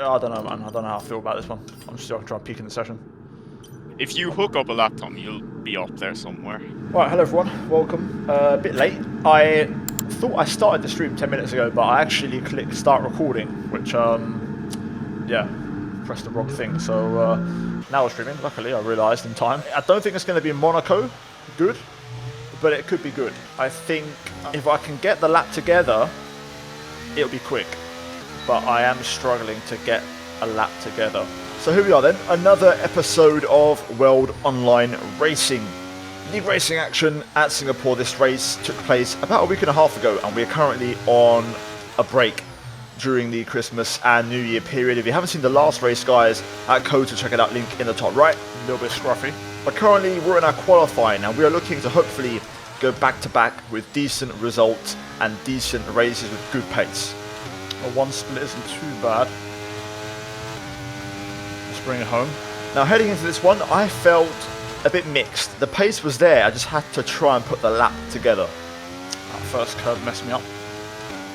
I don't know, man. I don't know how I feel about this one. I'm still trying to peek in the session. If you hook up a laptop, you'll be up there somewhere. Right, hello everyone. Welcome. A bit late. I thought I started the stream 10 minutes ago, but I actually clicked start recording, which, yeah, pressed the wrong thing. So now we're streaming. Luckily, I realised in time. I don't think it's going to be Monaco good, but it could be good. I think if I can get the lap together, it'll be quick. But I am struggling to get a lap together. So here we are then, another episode of World Online Racing. League racing action at Singapore. This race took place about a week and a half ago, and we're currently on a break during the Christmas and New Year period. If you haven't seen the last race, guys, at Code to check it out, link in the top right. A little bit scruffy. But currently we're in our qualifying, and we are looking to hopefully go back to back with decent results and decent races with good pace. A one split isn't too bad. Let's bring it home. Now heading into this one, I felt a bit mixed. The pace was there, I just had to try and put the lap together. That first curve messed me up.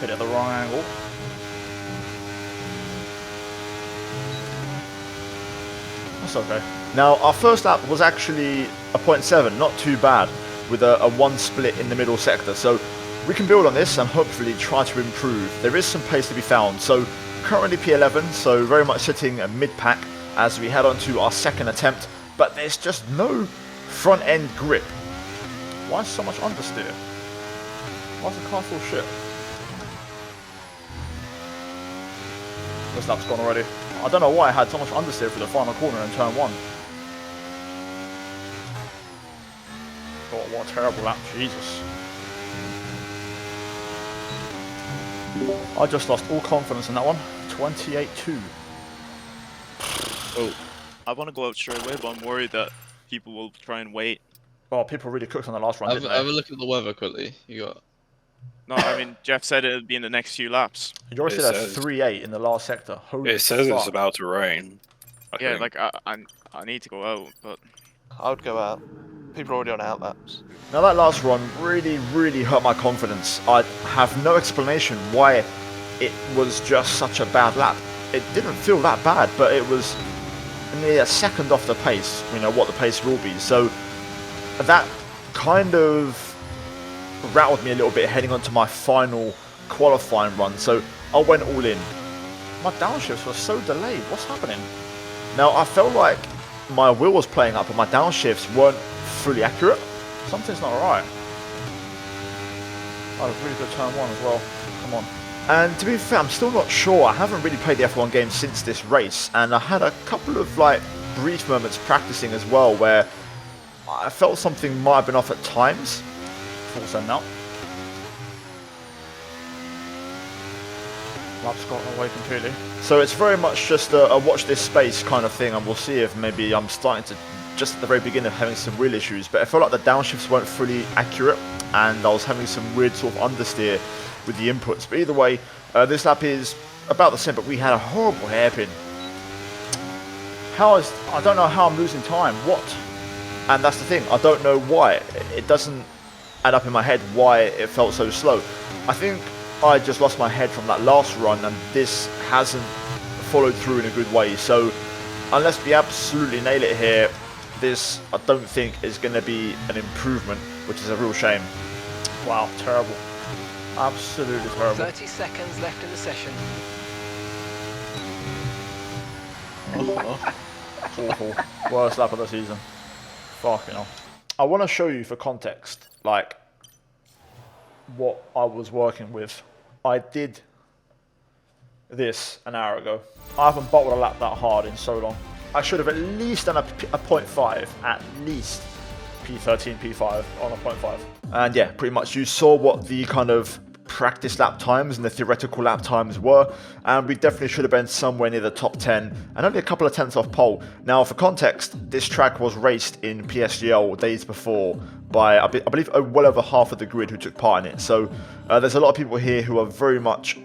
Hit it at the wrong angle. That's okay. Now our first lap was actually a 0.7, not too bad, with a one split in the middle sector. So we can build on this and hopefully try to improve. There is some pace to be found. So currently P11, so very much sitting a mid-pack as we head on to our second attempt. But there's just no front end grip. Why so much understeer? Why's the car full shit? This lap's gone already. I don't know why I had so much understeer for the final corner in turn 1. Oh, what a terrible lap, Jesus. I just lost all confidence in that one. 28-2. Oh, I want to go out straight away, but I'm worried that people will try and wait. Oh, people really cooked on the last run, didn't they? Have a look at the weather quickly. You got... No, I mean, Jeff said it'd be in the next few laps. You already said a 3-8 in the last sector. Holy It says fuck. it's about to rain. Yeah, like, I need to go out, but... I would go out. People are already on out laps. Now that last run really hurt my confidence. I have no explanation why it was just such a bad lap. It didn't feel that bad, but it was nearly a second off the pace, you know, what the pace will be. So that kind of rattled me a little bit heading onto my final qualifying run. So I went all in. My downshifts were so delayed. What's happening? Now I felt like my wheel was playing up, but my downshifts weren't fully accurate. Something's not right. Oh, a really good turn 1 as well. Come on. And to be fair, I'm still not sure. I haven't really played the F1 game since this race, and I had a couple of like brief moments practicing as well where I felt something might have been off at times. Full send now. Lap's got away completely. So it's very much just a watch this space kind of thing, and we'll see if maybe I'm starting to just at the very beginning of having some real issues. But I felt like the downshifts weren't fully accurate, and I was having some weird sort of understeer with the inputs. But either way, this lap is about the same, but we had a horrible hairpin. I don't know how I'm losing time. What? And that's the thing, I don't know why. It doesn't add up in my head why it felt so slow. I think I just lost my head from that last run, and this hasn't followed through in a good way. So unless we absolutely nail it here, this I don't think is going to be an improvement, which is a real shame. Wow, terrible. Absolutely terrible. 30 seconds left in the session. Awful. Worst lap of the season. Fucking hell. I want to show you for context, like, what I was working with. I did this an hour ago. I haven't bottled a lap that hard in so long. I should have at least done a 0.5, at least P13, P5 on a 0.5. And yeah, pretty much you saw what the kind of practice lap times and the theoretical lap times were, and we definitely should have been somewhere near the top 10 and only a couple of tenths off pole. Now for context, this track was raced in PSGL days before by I believe well over half of the grid who took part in it, so there's a lot of people here who are very much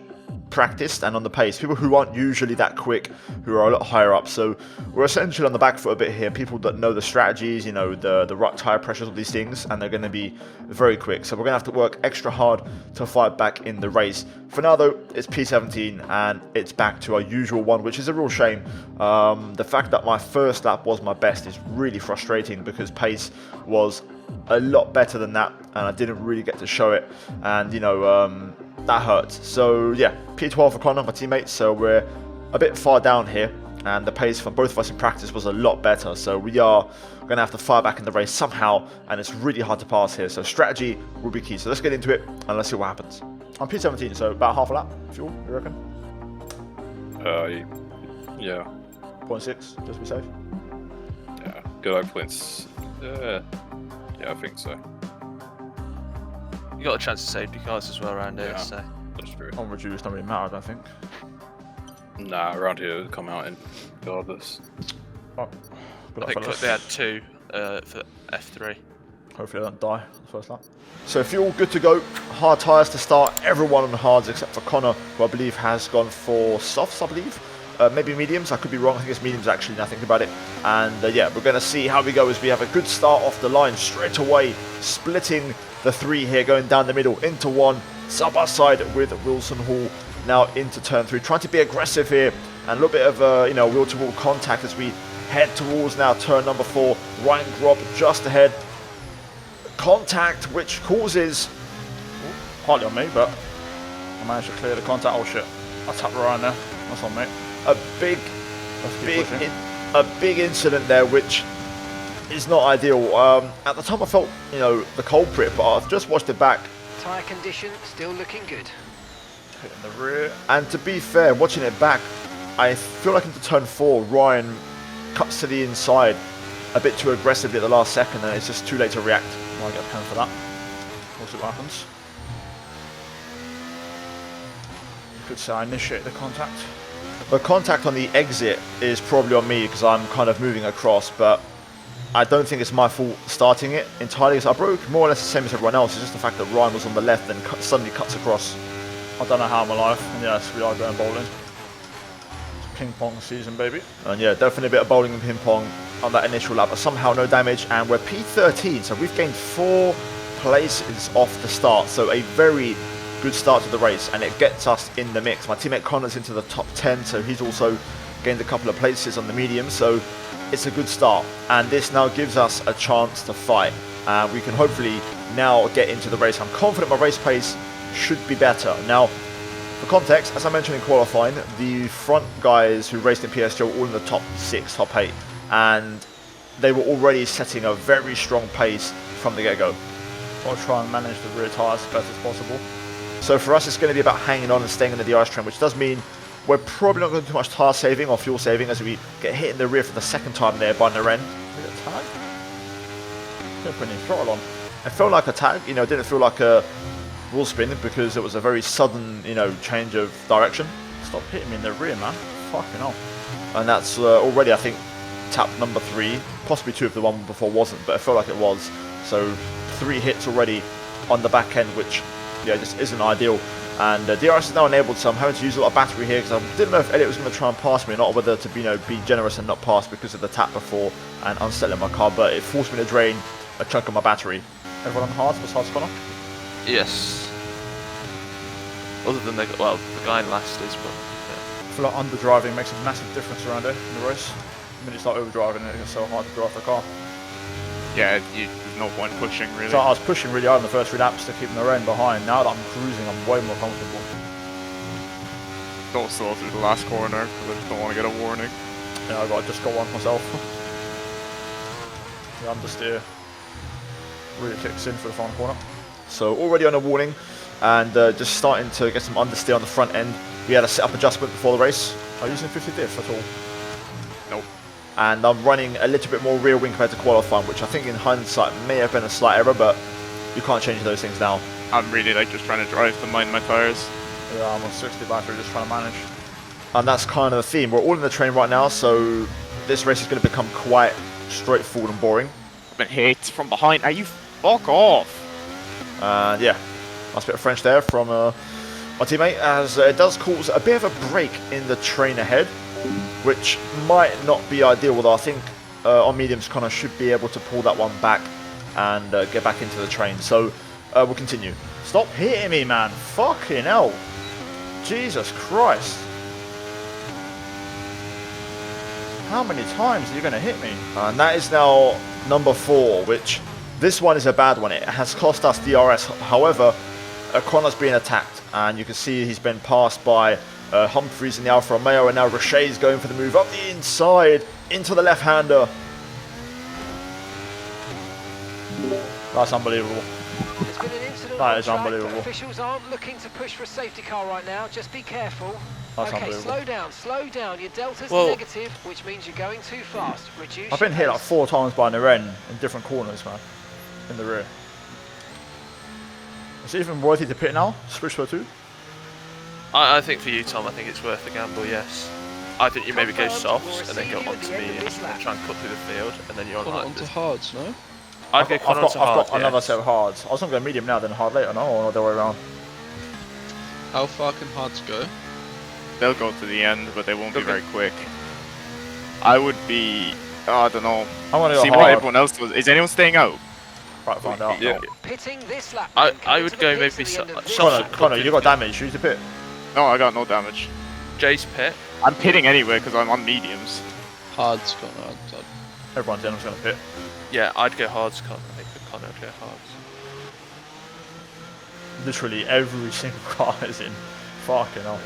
practiced and on the pace. People who aren't usually that quick, who are a lot higher up. So we're essentially on the back foot a bit here. People that know the strategies, you know, the right tire pressures, all these things, and they're going to be very quick. So we're going to have to work extra hard to fight back in the race. For now, though, it's P17 and it's back to our usual one, which is a real shame. The fact that my first lap was my best is really frustrating because pace was a lot better than that, and I didn't really get to show it. And you know, that hurts. So yeah, P12 for Connor, my teammate. So we're a bit far down here, and the pace for both of us in practice was a lot better. So we are going to have to fire back in the race somehow, and it's really hard to pass here. So strategy will be key. So let's get into it and let's see what happens. I'm P17, so about half a lap fuel, you reckon? Yeah. 0.6, just to be safe. Yeah. Good old points. Yeah, I think so. You got a chance to safety cars as well around here, Yeah. so. That's true. On reduced, don't really matter, I don't think. Nah, around here it'll come out in regardless. Oh, good I luck, think fellas. they had 2 for F3. Hopefully I don't die the first lap. So fuel good to go. Hard tyres to start. Everyone on the hards except for Connor, who I believe has gone for softs, I believe. Maybe mediums, I could be wrong. I think it's mediums actually, now I think about it. And yeah, we're going to see how we go as we have a good start off the line straight away. Splitting the 3 here, going down the middle into 1. Side by side with Wilson Hall now into turn 3. Trying to be aggressive here and a little bit of you know, wheel-to-wheel contact as we head towards now turn number 4. Ryan Grob just ahead. Contact which causes, hardly on me, but I managed to clear the contact. Oh shit, I tapped Ryan there. That's on me. A big incident there, which is not ideal. At the time I felt, you know, the culprit, but I've just watched it back. Tyre condition still looking good. Hitting the rear. And to be fair, watching it back, I feel like into turn 4, Ryan cuts to the inside a bit too aggressively at the last second, and it's just too late to react. Might get a pen for that. We'll see what happens. You could say I initiate the contact. The contact on the exit is probably on me because I'm kind of moving across, but I don't think it's my fault starting it entirely. Because I broke more or less the same as everyone else. It's just the fact that Ryan was on the left and suddenly cuts across. I don't know how I'm alive. And yes, we are going bowling. It's ping pong season, baby. And yeah, definitely a bit of bowling and ping pong on that initial lap, but somehow no damage. And we're P13, so we've gained 4 places off the start. So a very good start to the race, and it gets us in the mix. My teammate Connor's into the top 10, so he's also gained a couple of places on the medium. So it's a good start, and this now gives us a chance to fight. We can hopefully now get into the race. I'm confident my race pace should be better. Now, for context, as I mentioned in qualifying, the front guys who raced in PSG were all in the top 6, top 8, and they were already setting a very strong pace from the get-go. I'll try and manage the rear tyres as best as possible. So for us, it's going to be about hanging on and staying in the DRS trend, which does mean we're probably not going to do too much tyre saving or fuel saving as we get hit in the rear for the second time there by Naren. We got a tag? Didn't put any throttle on. It felt like a tag, you know, it didn't feel like a wheel spin because it was a very sudden, you know, change of direction. Stop hitting me in the rear, man. Fucking hell. And that's already, I think, tap number 3, possibly 2 if the one before wasn't, but it felt like it was. So 3 hits already on the back end, which, yeah, just isn't ideal. And DRS is now enabled, so I'm having to use a lot of battery here because I didn't know if Elliot was going to try and pass me or not, whether to, you know, be generous and not pass because of the tap before and unsettling my car, but it forced me to drain a chunk of my battery. Everyone on hards besides Connor? Yes. Other than the guy in last is, but yeah. I feel like underdriving makes a massive difference around here in the race. The minute you start overdriving, it gets so hard to drive the car. Yeah, there's no point pushing really. So I was pushing really hard in the first 3 laps to keep the rain behind. Now that I'm cruising, I'm way more comfortable. Don't slow through the last corner because I just don't want to get a warning. Yeah, I just got one myself. The understeer really kicks in for the final corner. So already on a warning and just starting to get some understeer on the front end. We had a setup adjustment before the race. Are you using 50 diff at all? Nope. And I'm running a little bit more rear wing compared to qualifying, which I think in hindsight may have been a slight error, but you can't change those things now. I'm really like just trying to drive to mind my tyres. Yeah, I'm on 60 battery, just trying to manage. And that's kind of the theme. We're all in the train right now, so this race is going to become quite straightforward and boring. I've been hit from behind. Are you fuck off? And yeah, last bit of French there from my teammate, as it does cause a bit of a break in the train ahead, which might not be ideal, although I think on mediums Connor should be able to pull that one back and get back into the train. So we'll continue. Stop hitting me, man. Fucking hell. Jesus Christ. How many times are you going to hit me? And that is now number 4, which this one is a bad one. It has cost us DRS. However, Connor's being attacked, and you can see he's been passed by Humphreys in the Alfa Romeo, and now Richet's going for the move up the inside into the left-hander. That's unbelievable. There's been an incident That on is track, unbelievable. but officials aren't looking to push for a safety car right now. Just be careful. That's Okay, unbelievable. slow down. Your delta's Well- negative, which means you're going too fast. Reduce I've been your hit like pace. 4 times by Naren in different corners, man, in the rear. Is it even worthy to pit now? Switch for 2? I think for you, Tom, I think it's worth the gamble, yes. I think you maybe go Confirmed, softs we'll and then go receive you at onto the end of mediums this and lap. try and cut through the field, and then you're on Put it like onto this. hards, no? I'd go Connor onto hard, I've got another yes. set of hards. I was going to go medium now, then hard later. No, or not the way around. How far can hards go? They'll go to the end, but they won't be Okay. very quick. I would be. Oh, I don't know. I'm going to go See what hard. everyone else does. Is anyone staying out? Right, find out. Yeah. Pitting this lap. I- then. I Coming would to the go pits maybe at the so- end of this soft- lap. Connor, Connor, you got damage. Use the pit. No, I got no damage. Jay's pit. I'm pitting anyway because I'm on mediums. Hards, Connor. Everyone's in. I'm just going to pit. Yeah, I'd go hards, Connor. I think for Connor, I'd go hards. Literally every single car is in. Fucking hell.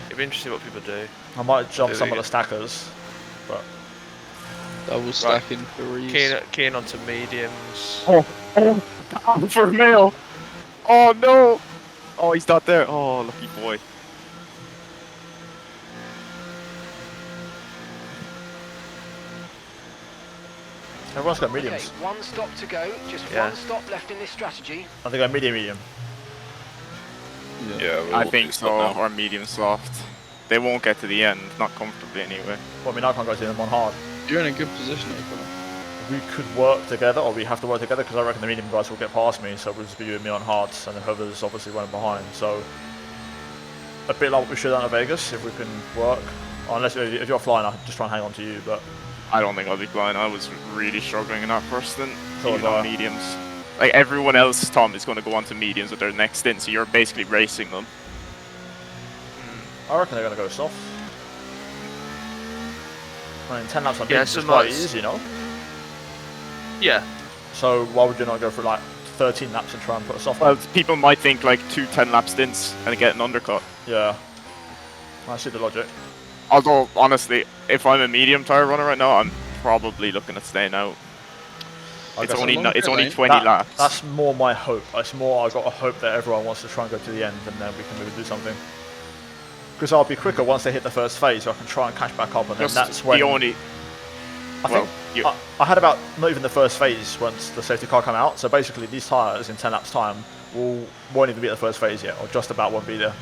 It'd be interesting what people do. I might jump Do some they of the stackers, but Double stacking threes. Keen onto mediums. For male. Oh no. Oh, he's not there. Oh, lucky boy. everyone's got Okay, mediums. one stop to go. Just Yeah. one stop left in this strategy. I think I'm medium. Yeah, I we'll think do so. stuff now. Or medium soft. They won't get to the end, not comfortably anyway. Well, I mean, I can't go to them on hard. You're in a good position here, Connor. We could work together, or we have to work together, because I reckon the medium guys will get past me, so we'll just be you and me on hards, and then whoever's obviously running behind. So, a bit like what we should have done at Vegas, if we can work. Unless if you're flying, I'll just try and hang on to you, but I don't think I'll be blind. I was really struggling in that first stint, So even was I. on mediums. Like everyone else, Tom, is going to go on to mediums with their next stint, so you're basically racing them. I reckon they're going to go soft. I mean, 10 laps on Yeah, mediums so is quite nice. easy, you know? Yeah, So why would you not go for like 13 laps and try and put a soft Well, on? people might think like 2 10-lap stints and get an undercut. Yeah. I see the logic. Although, honestly, if I'm a medium tire runner right now, I'm probably looking at staying out. I It's guess only a long it's bit, only mate. 20 laps. That's more my hope. It's more I got a hope that everyone wants to try and go to the end, and then we can maybe do something. Because I'll be quicker once they hit the first phase, so I can try and catch back up, and then Just that's when the only. I think well, I had about not even the first phase once the safety car came out. So basically, these tires in 10 laps time won't even be at the first phase yet, or just about won't be there.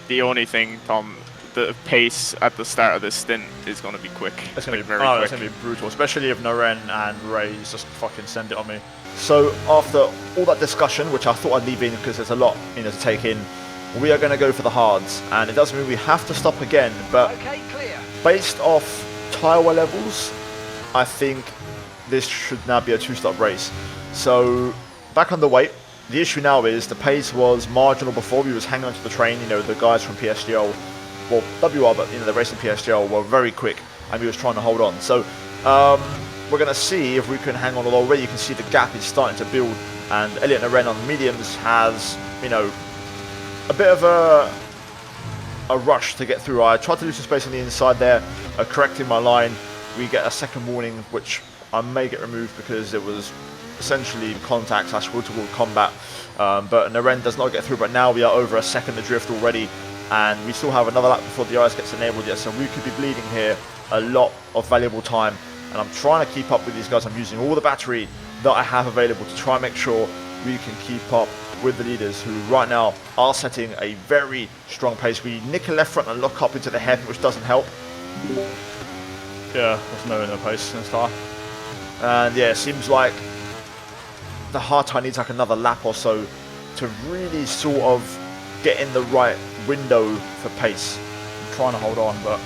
the only thing, Tom, the pace at the start of this stint is going to be quick. It's gonna be very it's quick. gonna be brutal, especially if Naren and Ray's just fucking send it on me. So after all that discussion, which I thought I'd leave in because there's a lot to take in, we are going to go for the hards, and it doesn't mean we have to stop again, but Okay, clear. based off tyre wear levels, I think this should now be a 2-stop race. So back on the weight, the issue now is the pace was marginal before. We was hanging onto the train. You know, the guys from PSGL, well, WR, but you know, the racing PSGL were very quick, and we was trying to hold on. So we're going to see if we can hang on. Although already you can see the gap is starting to build, and Elliot Naren on mediums has, you know, a bit of a rush to get through. I tried to lose some space on the inside there, correcting my line. We get a second warning, which I may get removed because it was essentially contact / wheel-to-wheel combat. But Naren does not get through, but now we are over a second adrift already, and we still have another lap before the IS gets enabled yet, so we could be bleeding here a lot of valuable time. And I'm trying to keep up with these guys. I'm using all the battery that I have available to try and make sure we can keep up with the leaders, who right now are setting a very strong pace. We nick a left front and lock up into the hairpin, which doesn't help. Yeah, there's no pace in this tire. And yeah, it seems like the hard tire needs like another lap or so to really sort of get in the right window for pace. I'm trying to hold on, but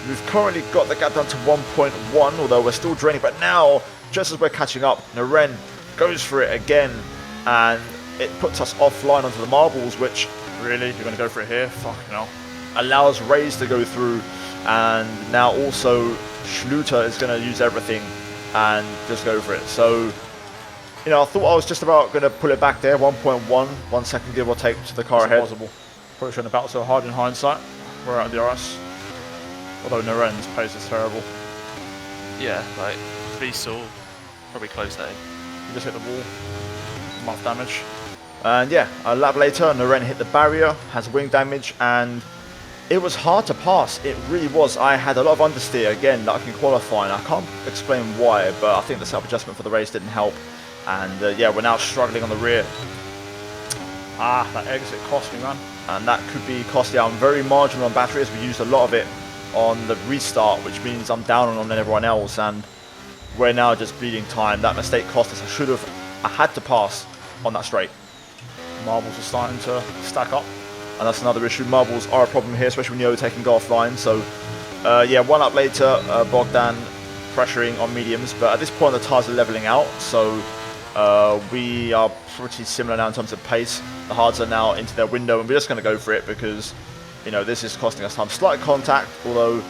we've currently got the gap down to 1.1, although we're still draining. But now, just as we're catching up, Naren goes for it again, and it puts us offline onto the marbles, which, really, you're going to go for it here? Fucking hell. Allows Rays to go through, and now also Schluter is going to use everything and just go for it. So, you know, I thought I was just about going to pull it back there, 1.1, 1 second give or take to the car ahead. Possible. Probably shouldn't have battled so hard in hindsight. We're out of the RS. Although Naren's pace is terrible. Yeah, like 3 saw, probably close that in. You just hit the wall. Muff damage. And yeah, a lap later, Naren hit the barrier, has wing damage, and it was hard to pass. It really was. I had a lot of understeer again, like in qualifying. I can't explain why, but I think the self-adjustment for the race didn't help. And yeah, we're now struggling on the rear. Ah, that exit cost me, man. And that could be costly. I'm very marginal on battery as we used a lot of it on the restart, which means I'm down on everyone else, and we're now just bleeding time. That mistake cost us. I had to pass on that straight. Marbles are starting to stack up, and that's another issue. Marbles are a problem here, especially when you're overtaking go offline. So yeah, 1 lap later, Bogdan pressuring on mediums, but at this point the tyres are leveling out, so we are pretty similar now in terms of pace. The hards are now into their window, and we're just going to go for it because, you know, this is costing us time. Slight contact, although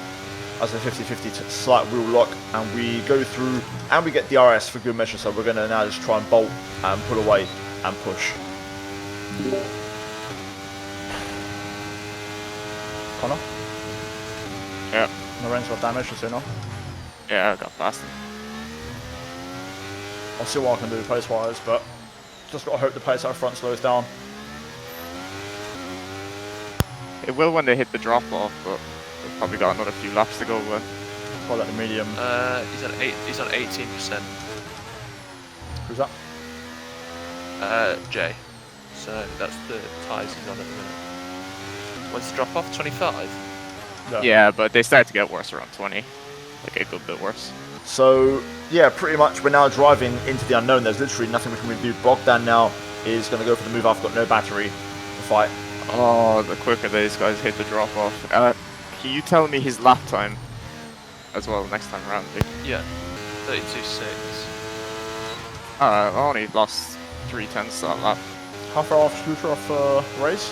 as a 50-50 slight wheel lock, and we go through and we get DRS for good measure. So we're going to now just try and bolt and pull away and push. Connor? Yeah. Naren's got damage, just so you know. Yeah, I got past him. I'll see what I can do pace-wise, but just got to hope the pace out front slows down. It will when they hit the drop off, but we've probably got another few laps to go with. Call that the medium. He's on 18%. Who's that? Jay. So that's the ties he's on at the minute. When's the drop off? 25? Yeah, but they start to get worse around 20. Like a good bit worse. So yeah, pretty much we're now driving into the unknown. There's literally nothing we can really do. Bogdan now is going to go for the move. I've got no battery to fight. Oh, the quicker these guys hit the drop off. Can you tell me his lap time as well next time around? Yeah, 32.6. I only lost 3/10 that lap. How far off Scooter off race?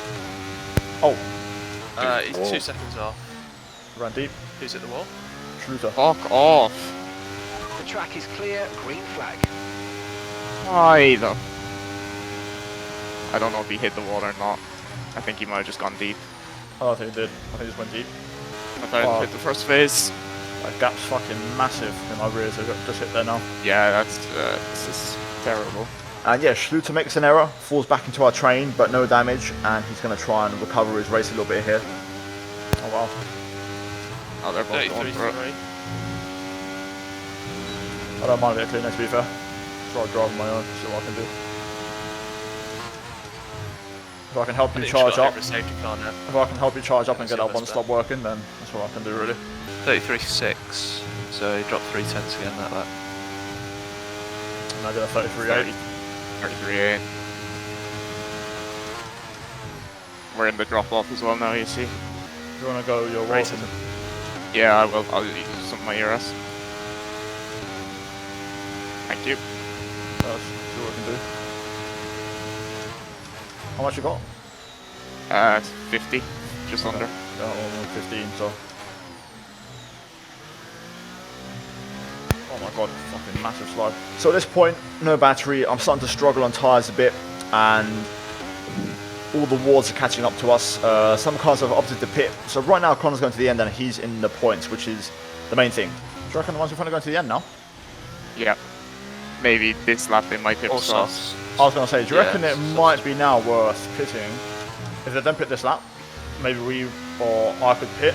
Oh, He's 2 seconds off. ran deep. Who's at the wall? Scooter. Fuck off. The track is clear, green flag. Why though? I don't know if he hit the wall or not. I think he might have just gone deep. I don't think he did. I think he just went deep. I thought he hit the first phase. That gap's fucking massive in my rear, so just hit there now. Yeah, that's this is terrible. And yeah, Schluter makes an error, falls back into our train, but no damage, and he's going to try and recover his race a little bit here. Oh wow. Oh, they're both going for it. 33.3. I don't mind a bit of cleanness, to be fair. So I'll drive on my own, see what I can do. If I can help you charge up, Safety car now. if I can help you charge up and get See that if one that's stop working, then that's what I can do really. 33.6. So he dropped 3/10 again that lap. And I get a 33.8. 33.8. We're in the drop off as well now, you see. If you want to go, you're Racing. welcome. Yeah, I will. I'll use some of my ERS. Thank you. Let's see what we can do. How much you got? 50, just under. Yeah, almost 15, so. Oh my god, fucking massive slide. So at this point, no battery. I'm starting to struggle on tyres a bit, and all the wards are catching up to us. Some cars have opted to pit. So right now, Connor's going to the end, and he's in the points, which is the main thing. Do you reckon the ones in front are going to the end now? Yeah. Maybe this lap they might hit All us. softs. I was going to say, do you reckon it softs. might be now worth pitting? If they don't pit this lap, maybe we or I could pit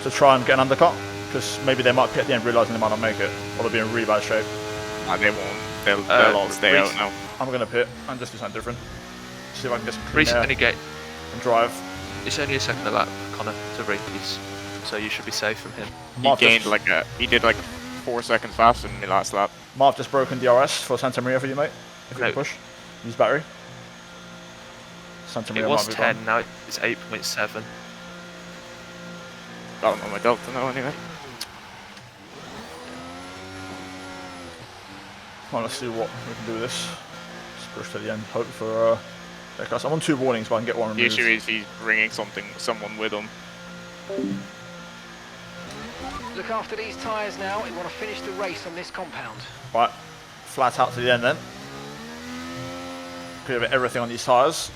to try and get an undercut, because maybe they might pit at the end realising they might not make it, or they'll be in really bad shape. They won't. They'll all stay out now. I'm going to pit and just do something different. See if I can get some clean Reese air only get. and drive. It's only a second a lap, Connor, to Reese. So you should be safe from him. Marv He gained just, he did like 4 seconds faster than me last lap. Marv just broken DRS for Santa Maria for you, mate. If you No. can push. Use battery. Santa It Maria was might be 10, gone. now it's 8.7. I don't know my delta now anyway. Well, let's see what we can do with this. Let's push to the end. Hope for I'm on 2 warnings, but I can get one The removed. issue is he's bringing someone with him. Look after these tyres now. We want to finish the race on this compound. Right, flat out to the end then. Could have everything on these tyres.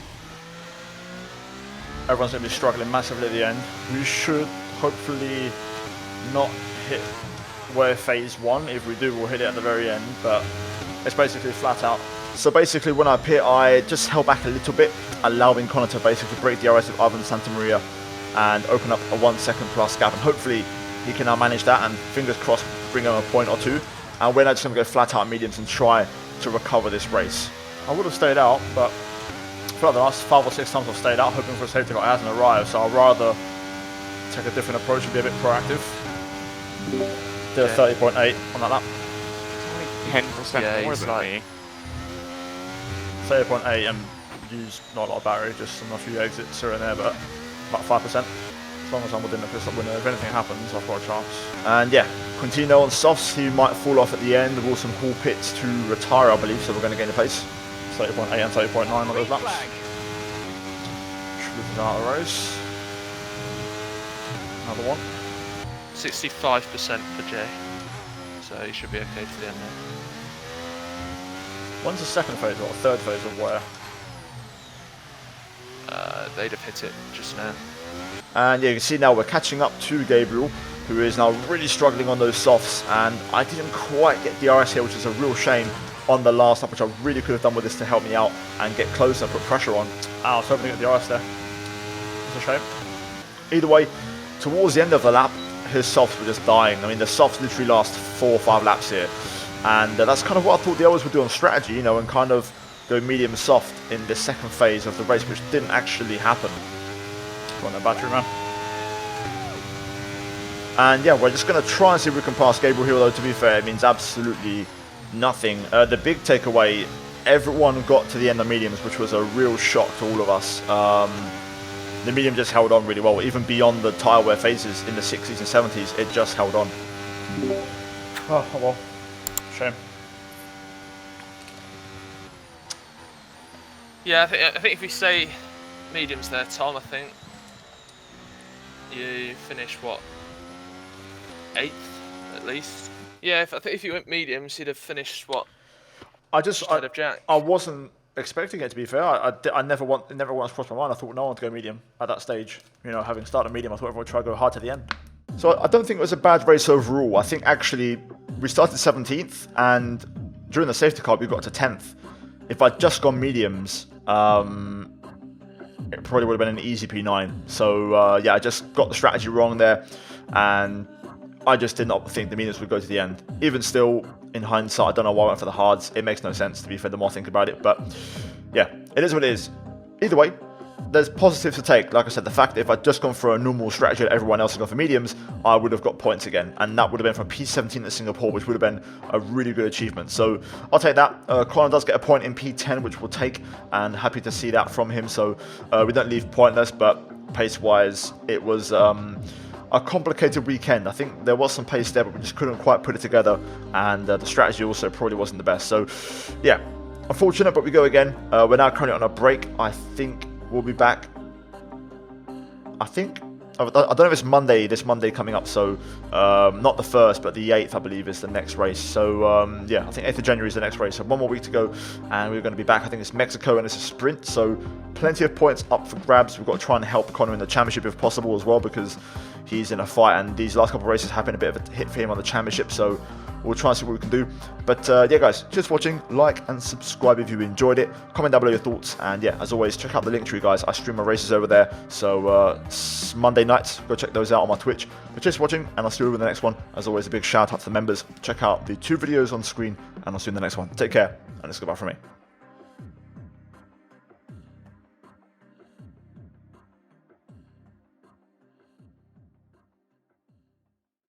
Everyone's going to be struggling massively at the end. We should hopefully not hit WOR phase 1. If we do, we'll hit it at the very end, but it's basically flat out. So basically when I pit, I just held back a little bit, allowing Connor to basically break DRS with Ivan Santa Maria and open up a 1 second plus gap, and hopefully he can now manage that and fingers crossed bring him a point or 2. And we're now just going to go flat out mediums and try to recover this race. I would have stayed out, but for the last 5 or 6 times I've stayed out hoping for a safety car. It hasn't arrived, so I'd rather take a different approach and be a bit proactive. Did a 30.8 on that lap. 10% Yeah, more he's than like- me. 30.8 and used not a lot of battery, just a few exits here and there, but about 5%. As long as I'm within the pit stop window, if anything happens, I've got a chance. And yeah, Quintino on softs, he might fall off at the end. Wilson Hall pits to retire, I believe, so we're going to gain the pace. 30.8 and 30.9 on those laps. Flag. Schluter's out of the race. Another one. 65% for Jay. So he should be okay to the end there. When's the second phase or third phase of WOR? They'd have hit it just now. And yeah, you can see now we're catching up to Gabriel, who is now really struggling on those softs, and I didn't quite get DRS here, which is a real shame on the last lap, which I really could have done with this to help me out and get closer and put pressure on. I was hoping to get DRS there. It's a shame. Either way, towards the end of the lap, his softs were just dying. I mean, the softs literally last 4 or 5 laps here, and that's kind of what I thought the others would do on strategy, you know, and kind of go medium soft in the second phase of the race, which didn't actually happen. Go on, that battery, man. And yeah, we're just going to try and see if we can pass Gabriel here, although to be fair, it means absolutely nothing. The big takeaway, everyone got to the end of mediums, which was a real shock to all of us. The medium just held on really well, even beyond the tyre wear phases in the 60s and 70s, it just held on. Oh well, shame. Yeah, I think if we say mediums there, Tom, I think you finish what, 8th at least. Yeah, I think if you went mediums, you'd have finished what, instead of Jack. I wasn't expecting it, to be fair. I never once crossed my mind. I thought no one would go medium at that stage. You know, having started medium, I thought everyone would try to go hard to the end. So I don't think it was a bad race overall. I think actually we started 17th, and during the safety car we got to 10th. If I'd just gone mediums, it probably would have been an easy P9. So yeah, I just got the strategy wrong there, and I just did not think the mediums would go to the end. Even still, in hindsight, I don't know why I went for the hards. It makes no sense, to be fair, the more I think about it. But yeah, it is what it is. Either way, there's positives to take. Like I said, the fact that if I'd just gone for a normal strategy that everyone else had gone for mediums, I would have got points again. And that would have been from P17 at Singapore, which would have been a really good achievement. So I'll take that. Connor does get a point in P10, which we'll take, and happy to see that from him. So we don't leave pointless, but pace-wise, it was a complicated weekend. I think there was some pace there, but we just couldn't quite put it together, and the strategy also probably wasn't the best. So yeah, unfortunate, but we go again. We're now currently on a break. I think we'll be back. I don't know if it's Monday, this Monday coming up, so not the 1st, but the 8th, I believe, is the next race. So yeah, I think 8th of January is the next race, so 1 more week to go, and we're going to be back. I think it's Mexico, and it's a sprint, so plenty of points up for grabs. We've got to try and help Connor in the championship if possible as well, because he's in a fight, and these last couple of races have been a bit of a hit for him on the championship, so we'll try and see what we can do. But yeah, guys, cheers for watching. Like and subscribe if you enjoyed it. Comment down below your thoughts, and yeah, as always, check out the link tree, guys. I stream my races over there, so Monday nights, go check those out on my Twitch. But cheers for watching, and I'll see you in the next one. As always, a big shout out to the members. Check out the 2 videos on screen, and I'll see you in the next one. Take care, and it's goodbye from me.